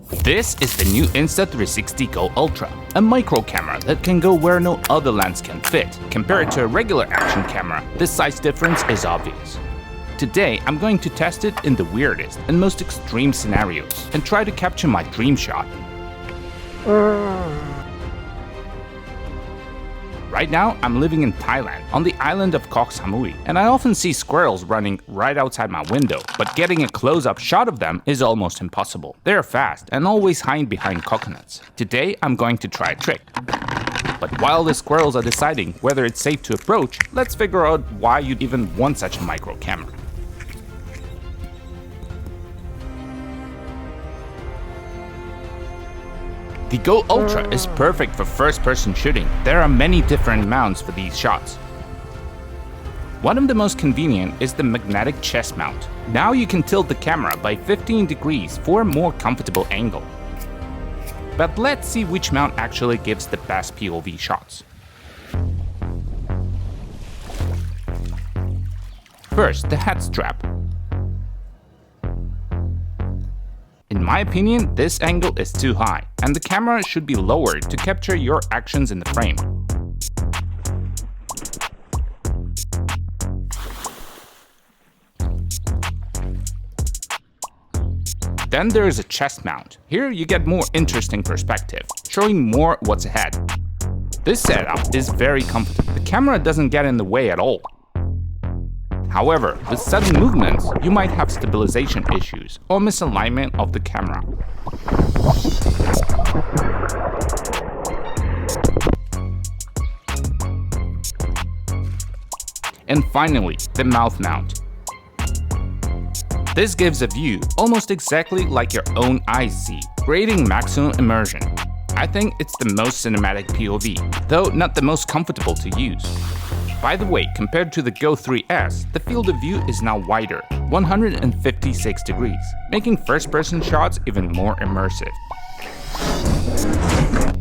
This is the new Insta360 Go Ultra, a micro camera that can go where no other lens can fit. Compared to a regular action camera, this size difference is obvious. Today, I'm going to test it in the weirdest and most extreme scenarios and try to capture my dream shot. Right now, I'm living in Thailand, on the island of Koh Samui, and I often see squirrels running right outside my window, but getting a close-up shot of them is almost impossible. They are fast and always hide behind coconuts. Today, I'm going to try a trick. But while the squirrels are deciding whether it's safe to approach, let's figure out why you'd even want such a micro camera. The Go Ultra is perfect for first-person shooting. There are many different mounts for these shots. One of the most convenient is the magnetic chest mount. Now you can tilt the camera by 15 degrees for a more comfortable angle. But let's see which mount actually gives the best POV shots. First, the head strap. In my opinion, this angle is too high, and the camera should be lowered to capture your actions in the frame. Then there is a chest mount. Here you get more interesting perspective, showing more what's ahead. This setup is very comfortable. The camera doesn't get in the way at all. However, with sudden movements, you might have stabilization issues or misalignment of the camera. And finally, the mouth mount. This gives a view almost exactly like your own eyes see, creating maximum immersion. I think it's the most cinematic POV, though not the most comfortable to use. By the way, compared to the Go 3S, the field of view is now wider, 156 degrees, making first-person shots even more immersive.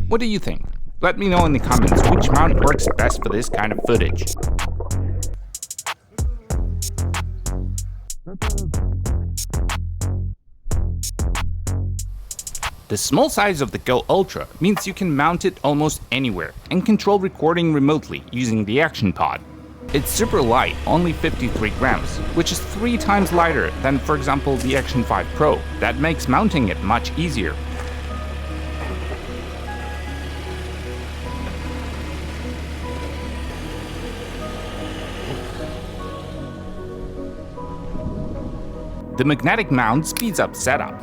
What do you think? Let me know in the comments which mount works best for this kind of footage. The small size of the Go Ultra means you can mount it almost anywhere and control recording remotely using the Action Pod. It's super light, only 53 grams, which is 3 times lighter than, for example, the Action 5 Pro. That makes mounting it much easier. The magnetic mount speeds up setup.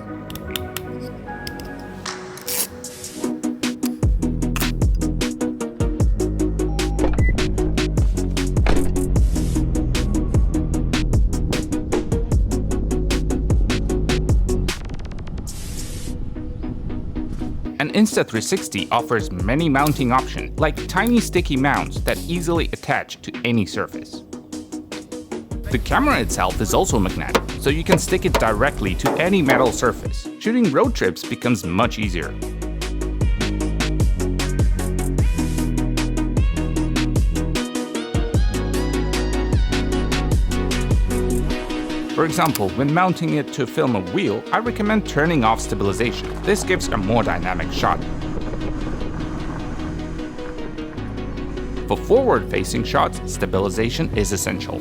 An Insta360 offers many mounting options, like tiny sticky mounts that easily attach to any surface. The camera itself is also magnetic, so you can stick it directly to any metal surface. Shooting road trips becomes much easier. For example, when mounting it to film a wheel, I recommend turning off stabilization. This gives a more dynamic shot. For forward-facing shots, stabilization is essential.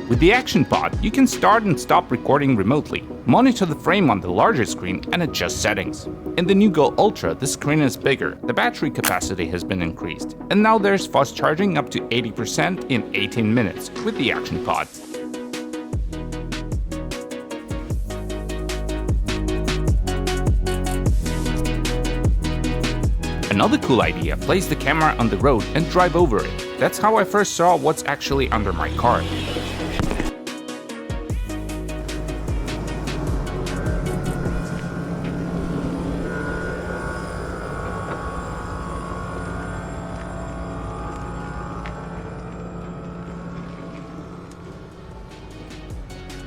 With the Action Pod, you can start and stop recording remotely, monitor the frame on the larger screen, and adjust settings. In the new Go Ultra, the screen is bigger, the battery capacity has been increased, and now there's fast charging up to 80% in 18 minutes with the Action Pod. Another cool idea, place the camera on the road and drive over it. That's how I first saw what's actually under my car.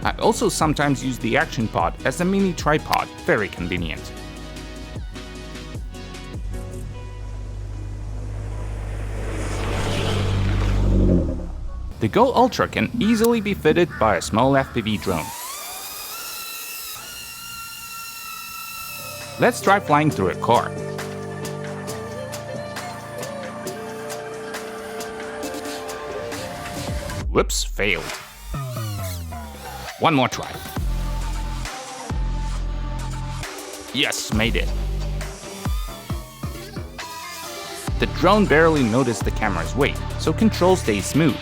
I also sometimes use the Action Pod as a mini tripod, very convenient. The Go Ultra can easily be fitted by a small FPV drone. Let's try flying through a car. Whoops, failed. One more try. Yes, made it. The drone barely noticed the camera's weight, so control stays smooth.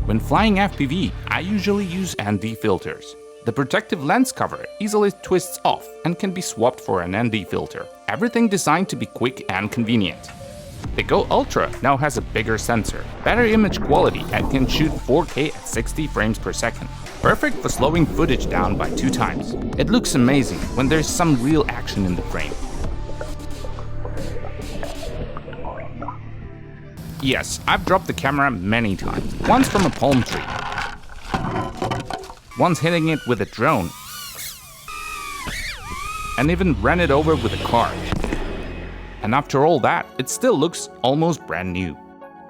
When flying FPV, I usually use ND filters. The protective lens cover easily twists off and can be swapped for an ND filter. Everything designed to be quick and convenient. The Go Ultra now has a bigger sensor, better image quality, and can shoot 4K at 60 frames per second. Perfect for slowing footage down by 2 times. It looks amazing when there's some real action in the frame. Yes, I've dropped the camera many times. Once from a palm tree. Once hitting it with a drone. And even ran it over with a car. And after all that, it still looks almost brand new.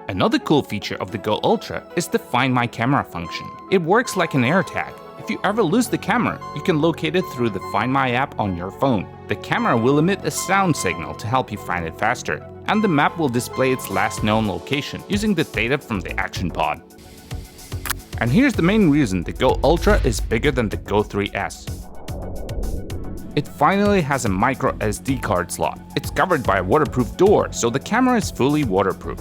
Another cool feature of the Go Ultra is the Find My Camera function. It works like an AirTag. If you ever lose the camera, you can locate it through the Find My app on your phone. The camera will emit a sound signal to help you find it faster, and the map will display its last known location using the data from the action pod. And here's the main reason the Go Ultra is bigger than the Go 3S. It finally has a micro SD card slot. It's covered by a waterproof door, so the camera is fully waterproof.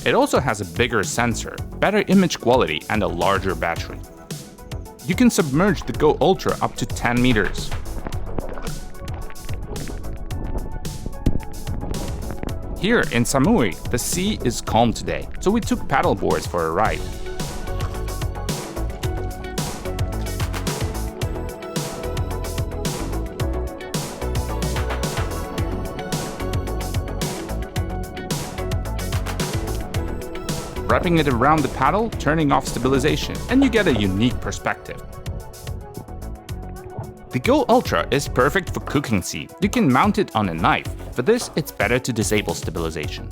It also has a bigger sensor, better image quality, and a larger battery. You can submerge the Go Ultra up to 10 meters. Here in Samui, the sea is calm today, so we took paddle boards for a ride. Wrapping it around the paddle, turning off stabilization, and you get a unique perspective. The Go Ultra is perfect for cooking seed. You can mount it on a knife. For this, it's better to disable stabilization.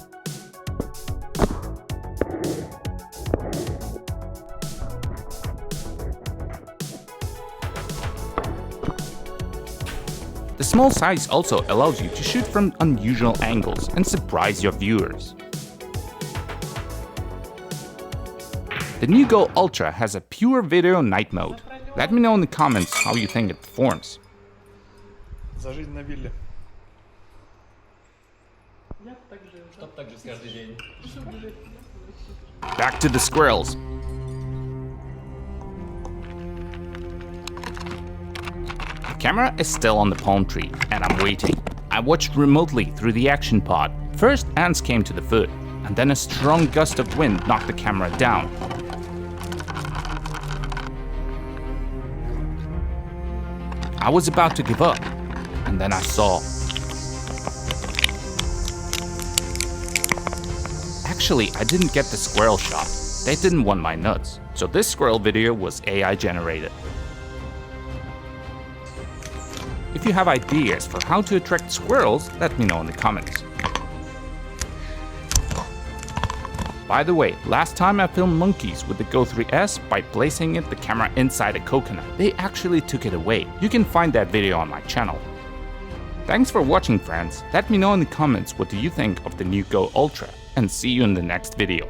The small size also allows you to shoot from unusual angles and surprise your viewers. The new Go Ultra has a pure video night mode. Let me know in the comments how you think it performs. Back to the squirrels. The camera is still on the palm tree, and I'm waiting. I watched remotely through the action pod. First, ants came to the foot, and then a strong gust of wind knocked the camera down. I was about to give up, and then I saw. Actually, I didn't get the squirrel shot. They didn't want my nuts, so this squirrel video was AI generated. If you have ideas for how to attract squirrels, let me know in the comments. By the way, last time I filmed monkeys with the Go 3S by placing the camera inside a coconut. They actually took it away. You can find that video on my channel. Thanks for watching, friends. Let me know in the comments what do you think of the new Go Ultra, and see you in the next video.